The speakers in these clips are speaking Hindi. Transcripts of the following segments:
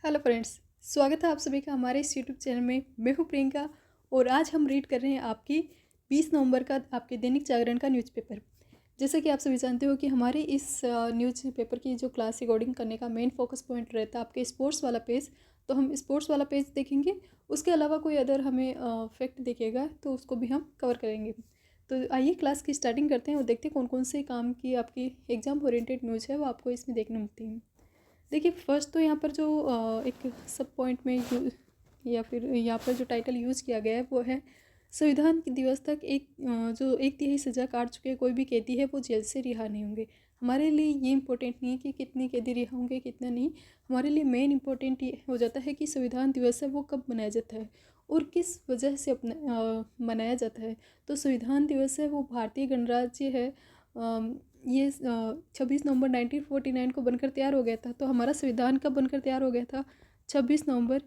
हेलो फ्रेंड्स, स्वागत है आप सभी का हमारे इस यूट्यूब चैनल में। मैं हूँ प्रियंका और आज हम रीड कर रहे हैं आपकी 20 नवंबर का आपके दैनिक जागरण का न्यूज़पेपर। जैसा कि आप सभी जानते हो कि हमारे इस न्यूज़पेपर की जो क्लास रिकॉर्डिंग करने का मेन फोकस पॉइंट रहता है आपके स्पोर्ट्स वाला पेज, तो हम स्पोर्ट्स वाला पेज देखेंगे। उसके अलावा कोई अदर हमें फैक्ट दिखेगा तो उसको भी हम कवर करेंगे। तो आइए क्लास की स्टार्टिंग करते हैं और देखते हैं कौन कौन से काम की आपकी एग्जाम ओरिएंटेड न्यूज़ है वो आपको इसमें देखने मिलती है। देखिए, फर्स्ट तो यहाँ पर जो एक सब पॉइंट में या फिर यहाँ पर जो टाइटल यूज़ किया गया है वो है संविधान के दिवस तक जो 1/3 सज़ा काट चुके कोई भी कैदी है वो जेल से रिहा नहीं होंगे। हमारे लिए ये इम्पोर्टेंट नहीं है कि कितने कैदी रिहा होंगे कितना नहीं। हमारे लिए मेन इम्पोर्टेंट ये हो जाता है कि संविधान दिवस है वो कब मनाया जाता है और किस वजह से मनाया जाता है। तो संविधान दिवस है वो भारतीय गणराज्य है। ये 26 नवंबर 1949 को बनकर तैयार हो गया था। तो हमारा संविधान कब बनकर तैयार हो गया था? 26 नवंबर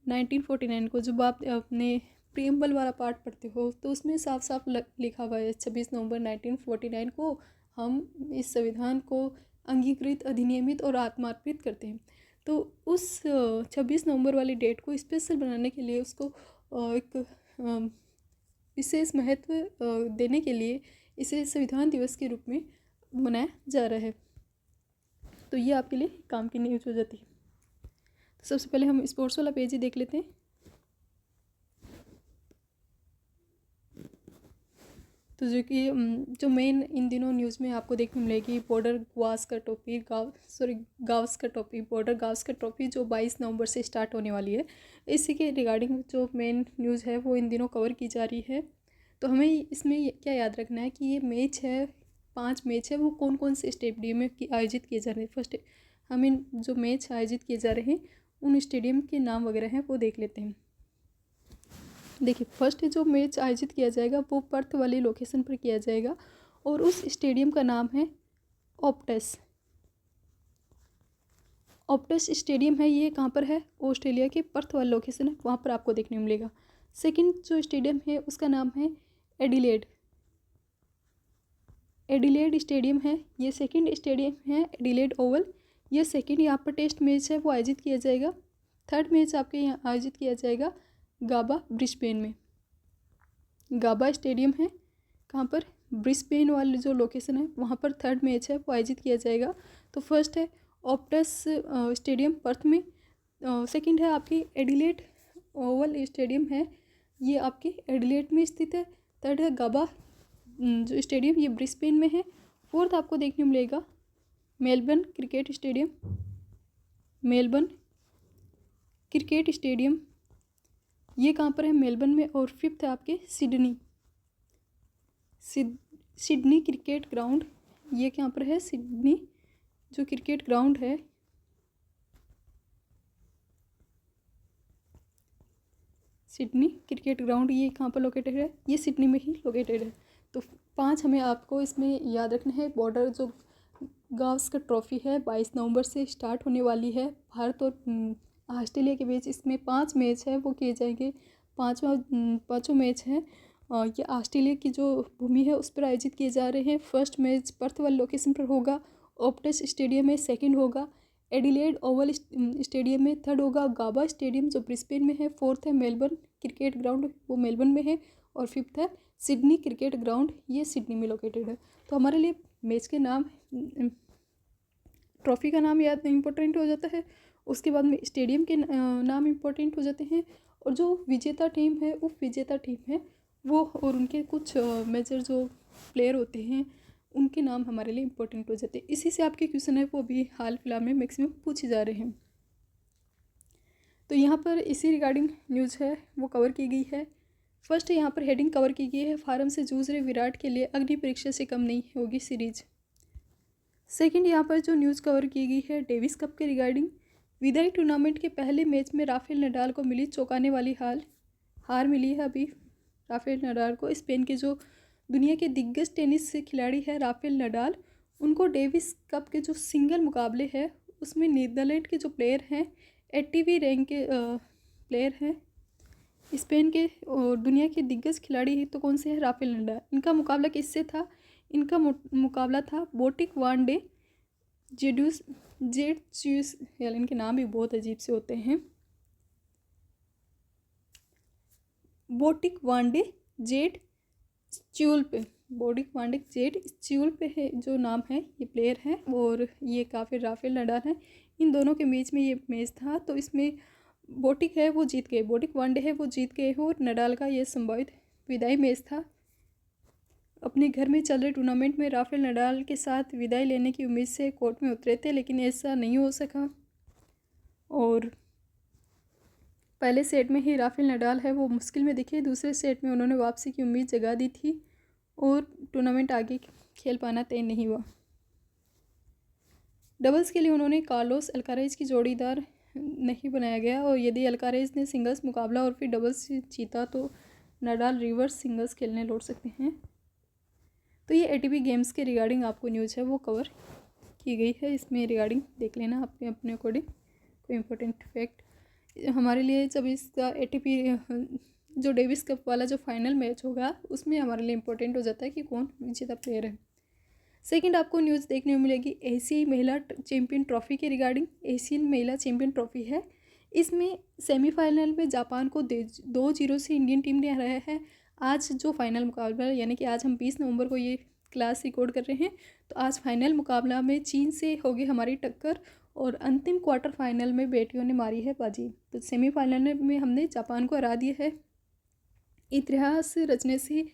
1949 को। जब आप अपने प्रीएम्बल वाला पार्ट पढ़ते हो तो उसमें साफ साफ लिखा हुआ है 26 नवंबर 1949 को हम इस संविधान को अंगीकृत, अधिनियमित और आत्मार्पित करते हैं। तो उस 26 नवंबर वाली डेट को स्पेशल बनाने के लिए उसको एक विशेष महत्व देने के लिए इसे संविधान दिवस के रूप में मनाया जा रहा है। तो ये आपके लिए काम की न्यूज़ हो जाती है। तो सबसे पहले हम स्पोर्ट्स वाला पेज ही देख लेते हैं। तो जो मेन इन दिनों न्यूज़ में आपको देखने मिलेगी बॉर्डर गावस्कर ट्रॉफी जो 22 नवंबर से स्टार्ट होने वाली है। इसी के रिगार्डिंग जो मेन न्यूज़ है वो इन दिनों कवर की जा रही है। तो हमें इसमें क्या याद रखना है कि ये मैच है, 5 मैच है, वो कौन कौन से स्टेडियम में आयोजित किए जा रहे हैं। फर्स्ट हमें जो मैच आयोजित किए जा रहे हैं उन स्टेडियम के नाम वगैरह हैं वो देख लेते हैं। देखिए, फर्स्ट जो मैच आयोजित किया जाएगा वो पर्थ वाली लोकेशन पर किया जाएगा और उस स्टेडियम का नाम है ऑप्टस स्टेडियम है। ये कहाँ पर है? ऑस्ट्रेलिया के पर्थ वाली लोकेशन है, वहाँ पर आपको देखने मिलेगा। सेकंड जो स्टेडियम है उसका नाम है एडिलेड स्टेडियम है। ये सेकंड स्टेडियम है एडिलेड ओवल। ये सेकंड यहाँ पर टेस्ट मैच है वो आयोजित किया जाएगा। थर्ड मैच आपके यहाँ आयोजित किया जाएगा गाबा ब्रिस्बेन में। गाबा स्टेडियम है कहाँ पर? ब्रिस्बेन वाली जो लोकेशन है वहाँ पर थर्ड मैच है वो आयोजित किया जाएगा। तो फर्स्ट है ऑप्टस स्टेडियम पर्थ में। सेकंड है आपकी एडिलेड ओवल स्टेडियम है, ये आपकी एडिलेड में स्थित है। थर्ड है गाबा जो स्टेडियम, ये ब्रिस्बेन में है। फोर्थ आपको देखने मिलेगा मेलबर्न क्रिकेट स्टेडियम, ये कहाँ पर है? मेलबर्न में। और फिफ्थ है आपके सिडनी क्रिकेट ग्राउंड, ये कहाँ पर है? सिडनी जो क्रिकेट ग्राउंड है, सिडनी क्रिकेट ग्राउंड ये कहाँ पर लोकेटेड है? ये सिडनी में ही लोकेटेड है। तो 5 हमें आपको इसमें याद रखना है। बॉर्डर जो गावस्कर ट्रॉफी है 22 नवंबर से स्टार्ट होने वाली है। भारत और ऑस्ट्रेलिया के बीच इसमें 5 मैच है वो किए जाएंगे। पाँचों मैच हैं ये ऑस्ट्रेलिया की जो भूमि है उस पर आयोजित किए जा रहे हैं। फर्स्ट मैच पर्थ वाली लोकेशन पर होगा, ऑप्टस स्टेडियम में। सेकंड होगा एडिलेड ओवल स्टेडियम में। थर्ड होगा गाबा स्टेडियम जो ब्रिस्बेन में है। फोर्थ है मेलबर्न क्रिकेट ग्राउंड, वो मेलबर्न में है। और फिफ्थ है सिडनी क्रिकेट ग्राउंड, ये सिडनी में लोकेटेड है। तो हमारे लिए मैच के नाम, ट्रॉफी का नाम याद इम्पोर्टेंट हो जाता है, उसके बाद में स्टेडियम के नाम इम्पोर्टेंट हो जाते हैं, और जो विजेता टीम है वो और उनके कुछ मेजर जो प्लेयर होते हैं उनके नाम हमारे लिए इम्पोर्टेंट हो जाते हैं। इसी से आपके क्वेश्चन है वो भी हाल फिलहाल में मैक्सिमम पूछे जा रहे हैं। तो यहाँ पर इसी रिगार्डिंग न्यूज़ है वो कवर की गई है। फर्स्ट यहाँ पर हेडिंग कवर की गई है, फार्म से जूझ रहे विराट के लिए अग्नि परीक्षा से कम नहीं होगी सीरीज। सेकंड यहाँ पर जो न्यूज़ कवर की गई है डेविस कप के रिगार्डिंग, विदाई टूर्नामेंट के पहले मैच में राफेल नडाल को मिली चौंकाने वाली हार मिली है अभी राफेल नडाल को। स्पेन के जो दुनिया के दिग्गज टेनिस से खिलाड़ी है राफेल नडाल, उनको डेविस कप के जो सिंगल मुकाबले है उसमें नीदरलैंड के जो प्लेयर हैं 80वीं रैंक के प्लेयर हैं स्पेन के और दुनिया के दिग्गज खिलाड़ी तो कौन से हैं? Rafael Nadal. इनका मुकाबला किससे था? इनका मुकाबला था बोटिक वान डे जेड्यूस जेड्यूस, यार इनके नाम भी बहुत अजीब से होते हैं। बोटिक वांडे जेड स्ट्यूल्प, बोटिक वांडे जेड स्ट्यूल्प है जो नाम है, ये प्लेयर है। और ये काफ़ी राफेल नडाल है, इन दोनों के बीच में ये मैच था। तो इसमें बोटिक है वो जीत गए, बोटिक वांडे है वो जीत गए हो, और नडाल का ये संभावित विदाई मैच था। अपने घर में चल रहे टूर्नामेंट में राफेल नडाल के साथ विदाई लेने की उम्मीद से कोर्ट में उतरे थे, लेकिन ऐसा नहीं हो सका। और पहले सेट में ही राफेल नडाल है वो मुश्किल में दिखे, दूसरे सेट में उन्होंने वापसी की उम्मीद जगा दी थी और टूर्नामेंट आगे खेल पाना तय नहीं हुआ। डबल्स के लिए उन्होंने कार्लोस अल्कारेज की जोड़ीदार नहीं बनाया गया, और यदि अल्कारेज ने सिंगल्स मुकाबला और फिर डबल्स जीता तो नडाल रिवर्स सिंगल्स खेलने लौट सकते हैं। तो ये एटीपी गेम्स के रिगार्डिंग आपको न्यूज़ है वो कवर की गई है, इसमें रिगार्डिंग देख लेना अपने अपने अकॉर्डिंग। कोई इंपॉर्टेंट फैक्ट हमारे लिए, जब इसका एटीपी जो डेविस कप वाला जो फाइनल मैच होगा उसमें हमारे लिए इम्पोर्टेंट हो जाता है कि कौन विजेता प्लेयर है। सेकंड आपको न्यूज़ देखने को मिलेगी एशियाई महिला चैंपियन ट्रॉफी के रिगार्डिंग। एशियन महिला चैंपियन ट्रॉफी है, इसमें सेमीफाइनल में जापान को 2-0 से इंडियन टीम ने हराया है। आज जो फाइनल मुकाबला है, यानी कि आज हम 20 नवंबर को ये क्लास रिकॉर्ड कर रहे हैं, तो आज फाइनल मुकाबला में चीन से होगी हमारी टक्कर, और अंतिम क्वार्टर फाइनल में बेटियों ने मारी है बाजी। तो सेमीफाइनल में हमने जापान को हरा दिया है। इतिहास रचने से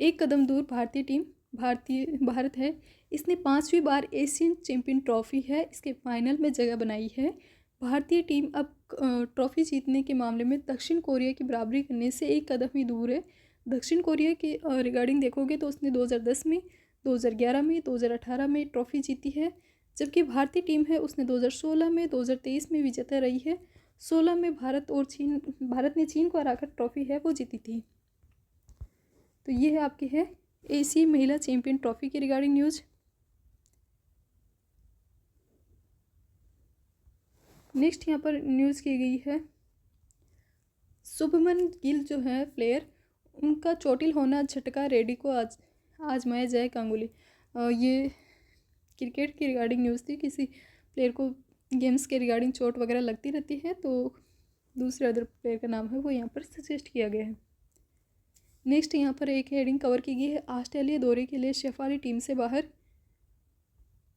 एक कदम दूर भारत है, इसने 5वीं बार एशियन चैंपियन ट्रॉफी है, इसके फाइनल में जगह बनाई है। भारतीय टीम अब ट्रॉफी जीतने के मामले में दक्षिण कोरिया की बराबरी करने से एक कदम ही दूर है। दक्षिण कोरिया के रिगार्डिंग देखोगे तो उसने 2010 में, 2011 में, 2018 में ट्रॉफी जीती है, जबकि भारतीय टीम है उसने 2016 में, 2023 में विजेता रही है। 16 में भारत ने चीन को हराकर ट्रॉफी है वो जीती थी। तो ये है आपकी है एशियाई महिला चैंपियन ट्रॉफी के रिगार्डिंग न्यूज़। नेक्स्ट यहाँ पर न्यूज़ की गई है, शुभमन गिल जो है प्लेयर, उनका चोटिल होना झटका रेड्डी को आजमाया जाए गांगुली। ये क्रिकेट की रिगार्डिंग न्यूज़ थी, किसी प्लेयर को गेम्स के रिगार्डिंग चोट वगैरह लगती रहती है तो दूसरे अदर प्लेयर का नाम है वो यहाँ पर सजेस्ट किया गया है। नेक्स्ट यहाँ पर एक हेडिंग कवर की गई है, ऑस्ट्रेलिया दौरे के लिए शेफाली टीम से बाहर।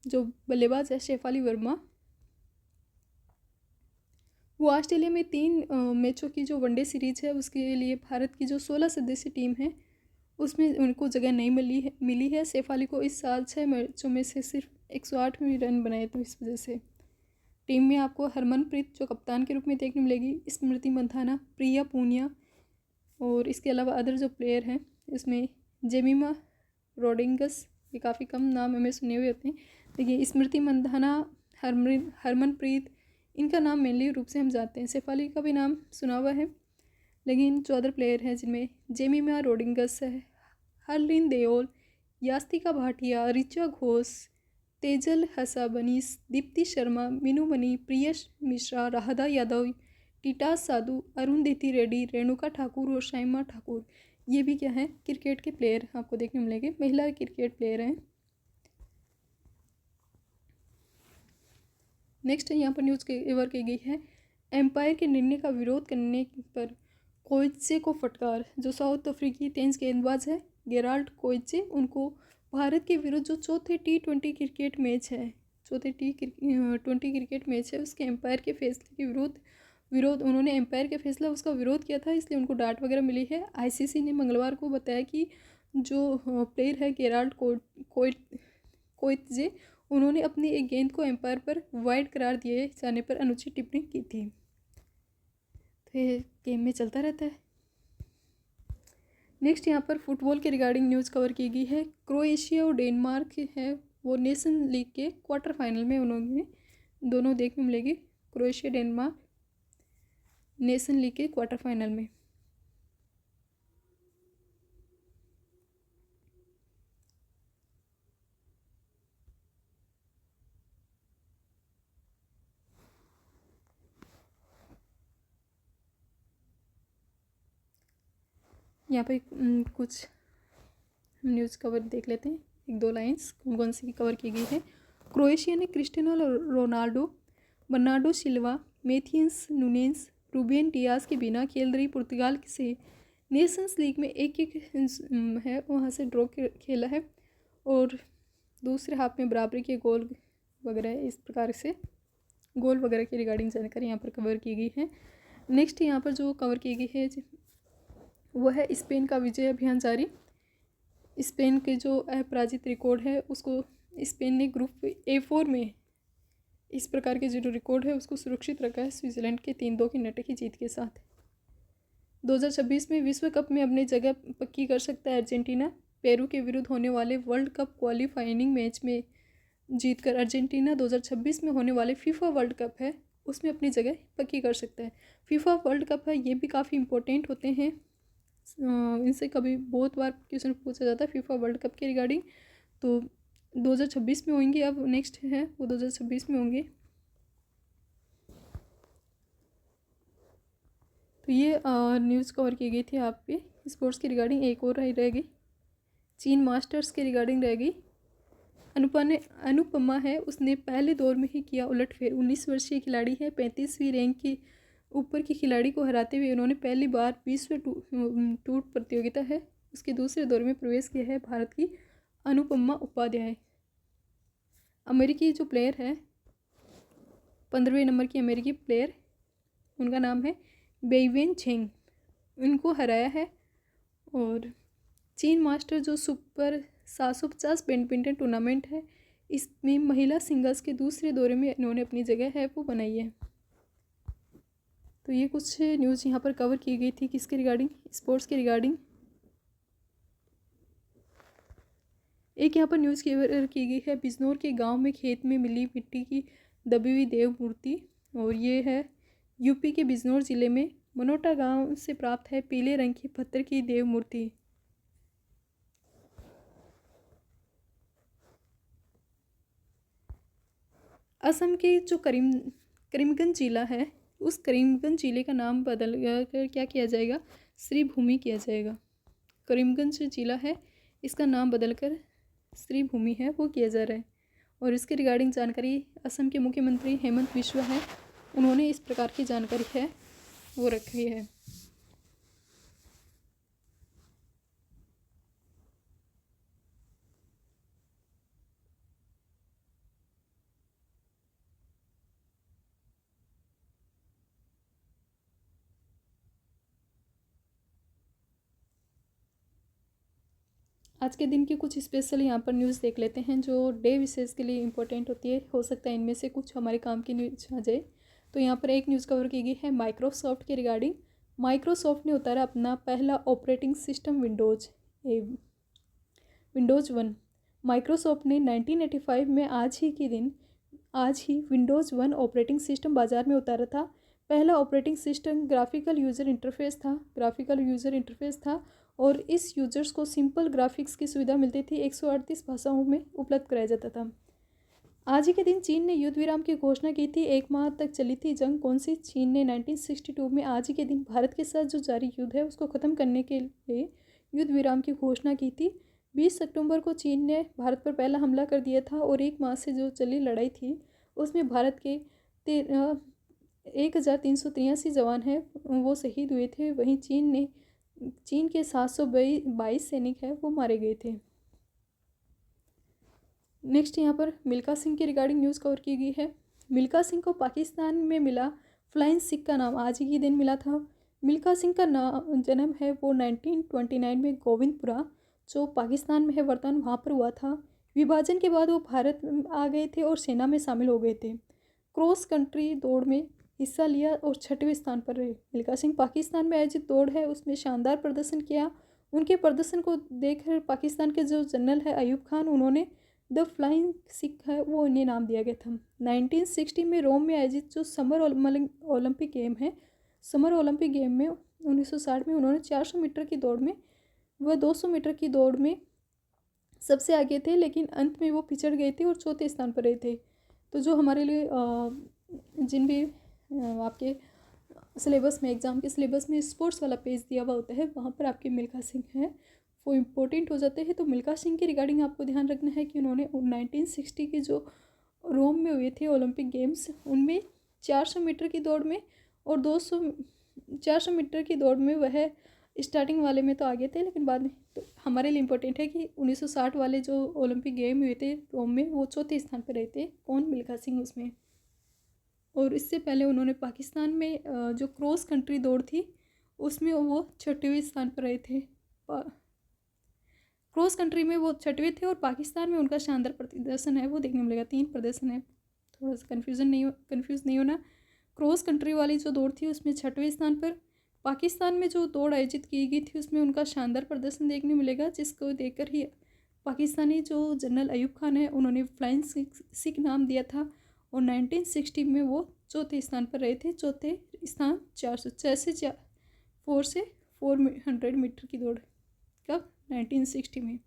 जो बल्लेबाज है शेफाली वर्मा, वो ऑस्ट्रेलिया में 3 मैचों की जो वनडे सीरीज है उसके लिए भारत की जो 16 सदस्यीय टीम है उसमें उनको जगह नहीं मिली है। शेफाली को इस साल 6 मैचों में से सिर्फ 108 रन बनाए, तो इस वजह से टीम में आपको हरमनप्रीत जो कप्तान के रूप में देखने मिलेगी, स्मृति मंधाना, प्रिया पूनिया, और इसके अलावा अदर जो प्लेयर हैं इसमें जेमिमा रोड्रिगस, ये काफ़ी कम नाम हमें सुने हुए होते हैं। देखिए स्मृति मंधाना, हरमनप्रीत, इनका नाम मेनली रूप से हम जानते हैं, शेफाली का भी नाम सुना हुआ है, लेकिन जो अदर प्लेयर हैं जिनमें जेमिमा रोड्रिगस है, हरलीन देओल, यास्तिका भाटिया, ऋचा घोष, तेजल हसाबनीस, दीप्ति शर्मा, मीनू मनी, प्रियश मिश्रा, राहदा यादव, टीटास साधु, अरुंधति रेड्डी, रेणुका ठाकुर और शाइमा ठाकुर, ये भी क्या है क्रिकेट के प्लेयर आपको देखने मिलेंगे, महिला क्रिकेट प्लेयर हैं। नेक्स्ट यहाँ पर न्यूज़ कवर की गई है, एम्पायर के निर्णय का विरोध करने पर कोइत्से को फटकार। जो साउथ अफ्रीकी तेज गेंदबाज है गेराल्ड कोइत्से, उनको भारत के विरुद्ध जो चौथे T20 क्रिकेट मैच है, चौथे T20 क्रिकेट मैच है उसके एम्पायर के फैसले के विरोध उन्होंने एम्पायर के फैसला उसका विरोध किया था, इसलिए उनको डांट वगैरह मिली है। आईसीसी ने मंगलवार को बताया कि जो प्लेयर है गेराल्ड कोइत्जे, उन्होंने अपनी एक गेंद को एम्पायर पर वाइड करार दिए जाने पर अनुचित टिप्पणी की थी। तो ये गेम में चलता रहता है। नेक्स्ट यहाँ पर फुटबॉल के रिगार्डिंग न्यूज़ कवर की गई है, क्रोएशिया और डेनमार्क है वो नेशन लीग के क्वार्टर फाइनल में उन्होंने दोनों देखने मिलेगी, क्रोएशिया डेनमार्क नेशन लीग के क्वार्टर फाइनल में। यहाँ पे कुछ न्यूज़ कवर देख लेते हैं, 1-2 लाइंस कौन कौन सी कवर की गई है। क्रोएशिया ने Cristiano Ronaldo, Bernardo Silva, Matheus Nunes, Ruben Dias के बिना खेल रही पुर्तगाल से नेशंस लीग में एक एक है वहाँ से ड्रॉ खेला है और दूसरे हाफ में बराबरी के गोल वगैरह इस प्रकार से गोल वगैरह की रिगार्डिंग जानकारी यहाँ पर कवर की गई है। नेक्स्ट यहाँ पर जो कवर की गई है वो है स्पेन का विजय अभियान जारी। स्पेन के जो अपराजित रिकॉर्ड है उसको स्पेन ने ग्रुप A4 में इस प्रकार के जो रिकॉर्ड है उसको सुरक्षित रखा है स्विट्जरलैंड के 3-2 की नटकी जीत के साथ। 2026 में विश्व कप में अपनी जगह पक्की कर सकता है अर्जेंटीना। पेरू के विरुद्ध होने वाले वर्ल्ड कप क्वालिफाइंग मैच में जीतकर अर्जेंटीना 2026 में होने वाले फीफा वर्ल्ड कप है उसमें अपनी जगह पक्की कर सकता है। फीफा वर्ल्ड कप है ये भी काफ़ी इंपॉर्टेंट होते हैं, इनसे कभी बहुत बार क्वेश्चन पूछा जाता है फीफा वर्ल्ड कप के रिगार्डिंग। तो 2026 में होंगे, अब नेक्स्ट है वो 2026 में होंगे। तो ये न्यूज़ कवर की गई थी आप पे स्पोर्ट्स की रिगार्डिंग। एक और रहेगी चीन मास्टर्स के रिगार्डिंग रहेगी। अनुपमा है उसने पहले दौर में ही किया उलटफेर। 19 वर्षीय खिलाड़ी है, 35वीं रैंक की ऊपर की खिलाड़ी को हराते हुए उन्होंने पहली बार 20वें टूर प्रतियोगिता है उसके दूसरे दौर में प्रवेश किया है भारत की अनुपमा उपाध्याय। अमेरिकी जो प्लेयर है 15वें नंबर की अमेरिकी प्लेयर उनका नाम है बेइवेन झेंग, उनको हराया है। और चीन मास्टर जो सुपर 750 बैडमिंटन टूर्नामेंट है इसमें महिला सिंगल्स के दूसरे दौरे में इन्होंने अपनी जगह है वो बनाई है। तो ये कुछ न्यूज़ यहाँ पर कवर की गई थी किसके रिगार्डिंग, स्पोर्ट्स के रिगार्डिंग। एक यहाँ पर न्यूज़ कवर की गई है बिजनौर के गांव में खेत में मिली मिट्टी की दबी हुई देव मूर्ति, और ये है यूपी के बिजनौर ज़िले में मनोटा गांव से प्राप्त है पीले रंग की पत्थर की देव मूर्ति। असम के जो करीमगंज जिला है उस करीमगंज जिले का नाम बदल कर क्या किया जाएगा, श्री भूमि किया जाएगा। करीमगंज जिला है इसका नाम बदलकर श्री भूमि है वो किया जा रहा है। और इसके रिगार्डिंग जानकारी असम के मुख्यमंत्री हेमंत बिस्वा है उन्होंने इस प्रकार की जानकारी है वो रखी है। आज के दिन की कुछ स्पेशल यहाँ पर न्यूज़ देख लेते हैं जो डे विशेष के लिए इम्पोर्टेंट होती है। हो सकता है इनमें से कुछ हमारे काम की न्यूज़ आ जाए। तो यहाँ पर एक न्यूज़ कवर की गई है माइक्रोसॉफ्ट के रिगार्डिंग। माइक्रोसॉफ्ट ने उतारा अपना पहला ऑपरेटिंग सिस्टम विंडोज़ 1। माइक्रोसॉफ्ट ने 1985 में आज ही विंडोज़ 1 ऑपरेटिंग सिस्टम बाज़ार में उतारा था। पहला operating system graphical user interface था और इस यूजर्स को सिंपल ग्राफिक्स की सुविधा मिलती थी। 138 भाषाओं में उपलब्ध कराया जाता था। आज ही के दिन चीन ने युद्ध विराम की घोषणा की थी। 1 माह तक चली थी जंग कौन सी, चीन ने 1962 में आज ही के दिन भारत के साथ जो जारी युद्ध है उसको ख़त्म करने के लिए युद्ध विराम की घोषणा की थी। 20 अक्टूबर को चीन ने भारत पर पहला हमला कर दिया था और 1 माह से जो चली लड़ाई थी उसमें भारत के 1383 जवान हैं वो शहीद हुए थे। वहीं चीन के 722 सैनिक हैं वो मारे गए थे। नेक्स्ट यहाँ पर मिल्खा सिंह की रिगार्डिंग न्यूज़ कवर की गई है। मिल्खा सिंह को पाकिस्तान में मिला फ्लाइंग सिख का नाम आज ही के दिन मिला था। मिल्खा सिंह का जन्म है वो 1929 में गोविंदपुरा जो पाकिस्तान में है वर्तमान वहाँ पर हुआ था। विभाजन के बाद वो भारत आ गए थे और सेना में शामिल हो गए थे। क्रॉस कंट्री दौड़ में हिस्सा लिया और 6वें स्थान पर रहे। मिल्खा सिंह पाकिस्तान में आयोजित दौड़ है उसमें शानदार प्रदर्शन किया। उनके प्रदर्शन को देखकर पाकिस्तान के जो जनरल है अयूब खान उन्होंने द फ्लाइंग सिख है वो इन्हें नाम दिया गया था। 1960 में रोम में आयोजित जो समर ओलंपिक गेम में 1960 में उन्होंने 400 मीटर की दौड़ में वह 200 मीटर की दौड़ में सबसे आगे थे, लेकिन अंत में वो पिछड़ गए थे और 4थे स्थान पर रहे थे। तो जो हमारे लिए जिन भी आपके सिलेबस में एग्ज़ाम के सिलेबस में स्पोर्ट्स वाला पेज दिया हुआ होता है वहाँ पर आपके मिल्खा सिंह हैं वो इम्पोर्टेंट हो जाते हैं। तो मिल्खा सिंह के रिगार्डिंग आपको ध्यान रखना है कि उन्होंने 1960 की जो रोम में हुए थे ओलंपिक गेम्स। उनमें 400 मीटर की दौड़ में और 400 मीटर की दौड़ में वह स्टार्टिंग वाले में तो आगे थे, लेकिन बाद में तो हमारे लिए इम्पोर्टेंट है कि 1960 वाले जो ओलंपिक गेम हुए थे रोम में, वो चौथे स्थान पर रहे थे। कौन? मिल्खा सिंह उसमें। और इससे पहले उन्होंने पाकिस्तान में जो क्रॉस कंट्री दौड़ थी उसमें वो 6वें स्थान पर रहे थे। क्रॉस कंट्री में वो 6वें थे और पाकिस्तान में उनका शानदार प्रदर्शन है वो देखने मिलेगा। 3 प्रदर्शन है, थोड़ा सा कंफ्यूज नहीं होना। क्रॉस कंट्री वाली जो दौड़ थी उसमें 6वें स्थान पर, पाकिस्तान में जो दौड़ आयोजित की गई थी उसमें उनका शानदार प्रदर्शन देखने मिलेगा, जिसको देखकर ही पाकिस्तानी जो जनरल अयूब खान है उन्होंने फ्लाइंग सिख नाम दिया था। और 1960 में वो चौथे स्थान पर रहे थे। चौथे स्थान 400 से 400 मीटर की दौड़, कब? 1960 में।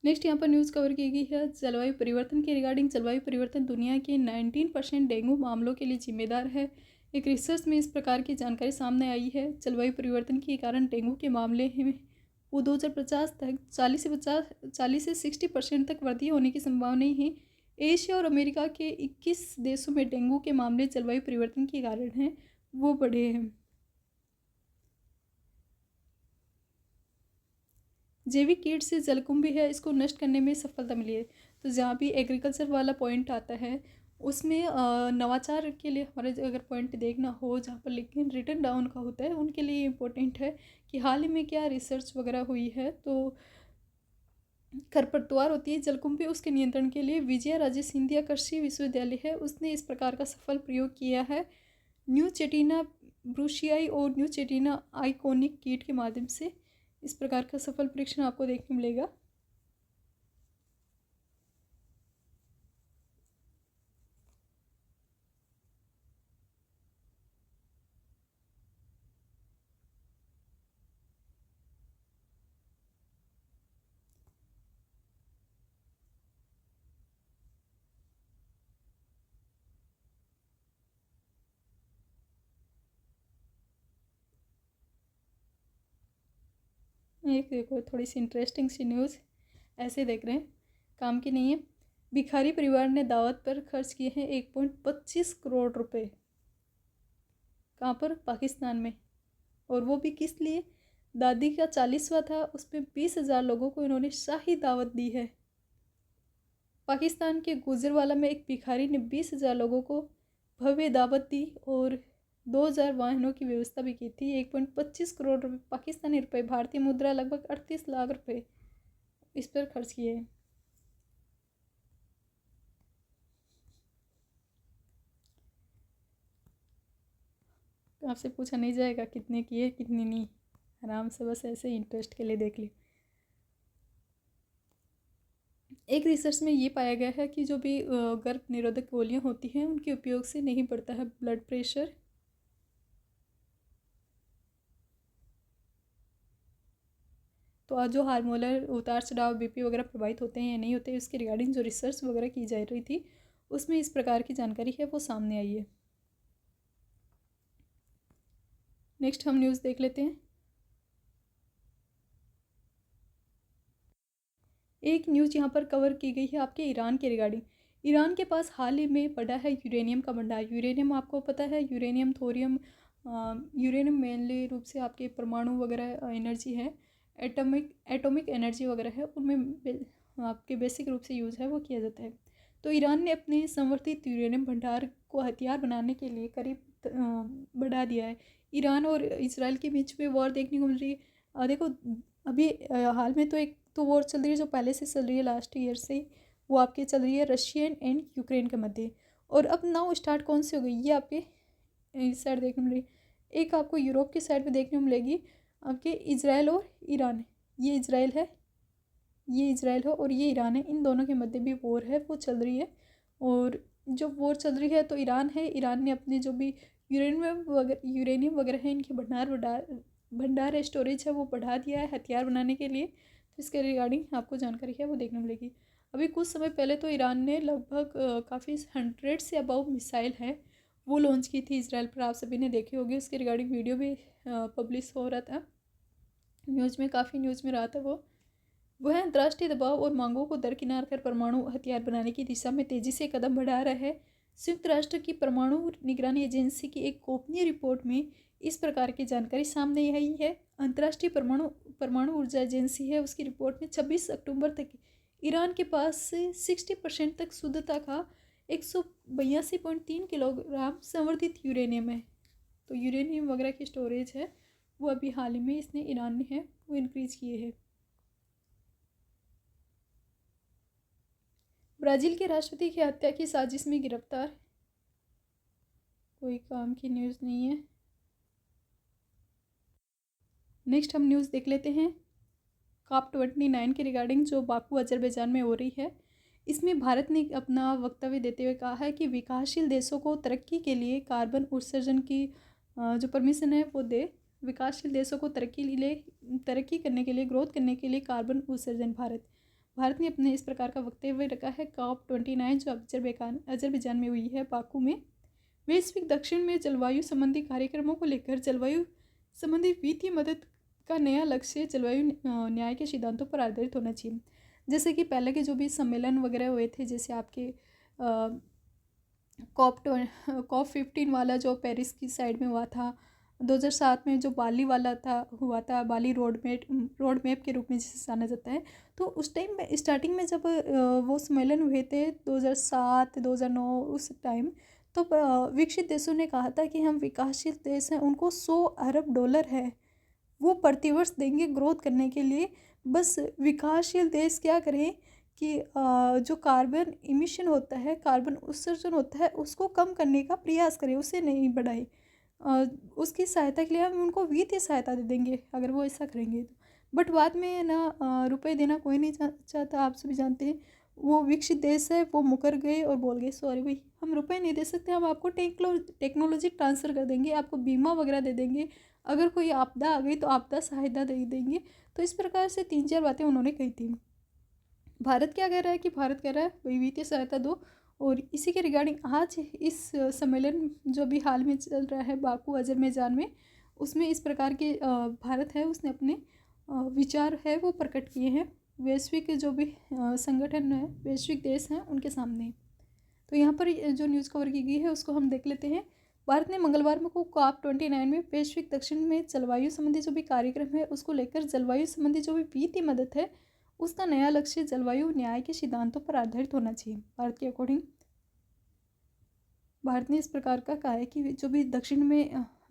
नेक्स्ट यहाँ पर न्यूज़ कवर की गई है जलवायु परिवर्तन के रिगार्डिंग। जलवायु परिवर्तन दुनिया के 19% डेंगू मामलों के लिए जिम्मेदार है। एक रिसर्च में इस प्रकार की जानकारी सामने आई है। जलवायु परिवर्तन के कारण डेंगू के मामले में वो 2050 तक 40 से 60% तक वृद्धि होने की संभावना है। एशिया और अमेरिका के 21 देशों में डेंगू के मामले जलवायु परिवर्तन के कारण हैं वो बढ़े हैं। जैविक कीट से जलकुंभी है, इसको नष्ट करने में सफलता मिली है। तो जहाँ भी एग्रीकल्चर वाला पॉइंट आता है उसमें नवाचार के लिए हमारे अगर पॉइंट देखना हो जहाँ पर लेकिन रिटर्न डाउन का होता है उनके लिए इम्पोर्टेंट है कि हाल ही में क्या रिसर्च वगैरह हुई है। तो खरपतवार होती है जलकुंभी, उसके नियंत्रण के लिए विजया राजे सिंधिया कृषि विश्वविद्यालय है उसने इस प्रकार का सफल प्रयोग किया है। न्यूचेटिना ब्रूशियाई और न्यूचेटिना आइकोनिक कीट के माध्यम से इस प्रकार का सफल परीक्षण आपको देखने मिलेगा। एक देखो थोड़ी सी इंटरेस्टिंग सी न्यूज़, ऐसे देख रहे हैं, काम की नहीं है। भिखारी परिवार ने दावत पर खर्च किए हैं 1.25 करोड़ रुपए। कहाँ पर? पाकिस्तान में। और वो भी किस लिए? दादी का 40वां था, उसमें 20,000 लोगों को इन्होंने शाही दावत दी है। पाकिस्तान के गुजरवाला में एक भिखारी ने 20,000 लोगों को भव्य दावत दी और 2,000 वाहनों की व्यवस्था भी की थी। 1.25 करोड़ रुपये पाकिस्तानी रुपए, भारतीय मुद्रा लगभग 38 लाख रुपए इस पर खर्च किए हैं। आपसे पूछा नहीं जाएगा कितने किए कितने नहीं, आराम से बस ऐसे इंटरेस्ट के लिए देख ली। एक रिसर्च में ये पाया गया है कि जो भी गर्भ निरोधक गोलियां होती हैं उनके उपयोग से नहीं बढ़ता है ब्लड प्रेशर। तो आज जो हार्मोनल उतार चढ़ाव बीपी वगैरह प्रभावित होते हैं या नहीं होते, उसके रिगार्डिंग जो रिसर्च वगैरह की जा रही थी उसमें इस प्रकार की जानकारी है वो सामने आई है। नेक्स्ट हम न्यूज़ देख लेते हैं। एक न्यूज़ यहाँ पर कवर की गई है आपके ईरान के रिगार्डिंग। ईरान के पास हाल ही में बढ़ा है यूरेनियम का भंडार। यूरेनियम आपको पता है, यूरेनियम थोरियम, यूरेनियम मेनली रूप से आपके परमाणु वगैरह एनर्जी है, एटॉमिक एनर्जी वगैरह है, उनमें आपके बेसिक रूप से यूज़ है वो किया जाता है। तो ईरान ने अपने संवर्धित यूरेनियम भंडार को हथियार बनाने के लिए करीब बढ़ा दिया है। ईरान और इसराइल के बीच में वॉर देखने को मिल रही है। देखो अभी हाल में तो एक तो वॉर चल रही है जो पहले से चल रही है लास्ट ईयर से, वो आपके चल रही है रशियन एंड यूक्रेन के मध्य। और अब नाउ स्टार्ट कौन सी हो गई, ये आपके इस साइड देखने मिल रही है। एक आपको यूरोप की साइड पे देखने को मिलेगी आपके इजराइल और ईरान। ये इजराइल है, ये इजराइल है और ये ईरान है, इन दोनों के मध्य भी वॉर है वो चल रही है। और जब वॉर चल रही है तो ईरान है, ईरान ने अपने जो भी यूरेनियम वगैरह है इनके भंडार स्टोरेज है वो बढ़ा दिया है हथियार बनाने के लिए। तो इसके रिगार्डिंग आपको जानकारी है वो देखने मिलेगी। अभी कुछ समय पहले तो ईरान ने लगभग काफ़ी 100 से अबव मिसाइल है वो लॉन्च की थी इसराइल पर, आप सभी ने देखी होगी, उसके रिगार्डिंग वीडियो भी पब्लिश हो रहा था। काफ़ी न्यूज़ में रहा था वो है अंतर्राष्ट्रीय दबाव और मांगों को दरकिनार कर परमाणु हथियार बनाने की दिशा में तेजी से कदम बढ़ा रहा है। संयुक्त राष्ट्र की परमाणु निगरानी एजेंसी की एक गोपनीय रिपोर्ट में इस प्रकार की जानकारी सामने आई है। अंतर्राष्ट्रीय परमाणु ऊर्जा एजेंसी है, उसकी रिपोर्ट में 26 अक्टूबर तक ईरान के पास से 60% तक शुद्धता का 182.3 किलोग्राम संवर्धित यूरेनियम है। तो यूरेनियम वगैरह की स्टोरेज है वो अभी हाल ही में इसने ईरान ने है वो इंक्रीज किए हैं। ब्राज़ील के राष्ट्रपति की हत्या की साजिश में गिरफ्तार, कोई काम की न्यूज़ नहीं है। नेक्स्ट हम न्यूज़ देख लेते हैं COP29 के रिगार्डिंग, जो बाकू अजरबैजान में हो रही है। इसमें भारत ने अपना वक्तव्य देते हुए कहा है कि विकासशील देशों को तरक्की के लिए कार्बन उत्सर्जन की जो परमिशन है वो दे। विकासशील देशों को तरक्की करने के लिए, ग्रोथ करने के लिए कार्बन उत्सर्जन भारत ने अपने इस प्रकार का वक्तव्य रखा है। COP29 जो अजरबैजान में हुई है बाकू में। वैश्विक दक्षिण में जलवायु संबंधी कार्यक्रमों को लेकर जलवायु संबंधी वित्तीय मदद का नया लक्ष्य जलवायु न्याय के सिद्धांतों पर आधारित होना चाहिए। जैसे कि पहले के जो भी सम्मेलन वगैरह हुए थे, जैसे आपके COP15 वाला जो पेरिस की साइड में हुआ था, 2007 में जो बाली वाला हुआ था, बाली रोड मैप के रूप में जिसे जाना जाता है। तो उस टाइम में स्टार्टिंग में जब वो सम्मेलन हुए थे 2007 2009 उस टाइम, तो विकसित देशों ने कहा था कि हम विकासशील देश हैं, उनको $100 अरब है वो प्रतिवर्ष देंगे ग्रोथ करने के लिए। बस विकासशील देश क्या करें कि जो कार्बन इमिशन होता है, कार्बन उत्सर्जन होता है, उसको कम करने का प्रयास करें, उसे नहीं बढ़ाए। उसकी सहायता के लिए हम उनको वित्तीय सहायता दे देंगे अगर वो ऐसा करेंगे तो। बट बाद में ना रुपए देना कोई नहीं चाहता, आप सभी जानते हैं। वो विकसित देश है वो मुकर गए और बोल गए सॉरी भाई हम रुपए नहीं दे सकते, हम आपको टेक्नोलॉजी ट्रांसफ़र कर देंगे, आपको बीमा वगैरह दे देंगे, अगर कोई आपदा आ गई तो आपदा सहायता दे देंगे। तो इस प्रकार से 3-4 बातें उन्होंने कही थी। भारत क्या कह रहा है कि भारत कह रहा है भाई वित्तीय सहायता दो। और इसी के रिगार्डिंग आज इस सम्मेलन जो भी हाल में चल रहा है बाकू अजरबैजान में, उसमें इस प्रकार के भारत है उसने अपने विचार है वो प्रकट किए हैं वैश्विक जो भी संगठन है, वैश्विक देश हैं उनके सामने। तो यहाँ पर जो न्यूज़ कवर की गई है उसको हम देख लेते हैं। भारत ने मंगलवार को COP29 में वैश्विक दक्षिण में जलवायु संबंधी जो भी कार्यक्रम है उसको लेकर जलवायु संबंधी जो भी वित्तीय मदद है उसका नया लक्ष्य जलवायु न्याय के सिद्धांतों पर आधारित होना चाहिए। भारत के अकॉर्डिंग भारत ने इस प्रकार का कहा है कि जो भी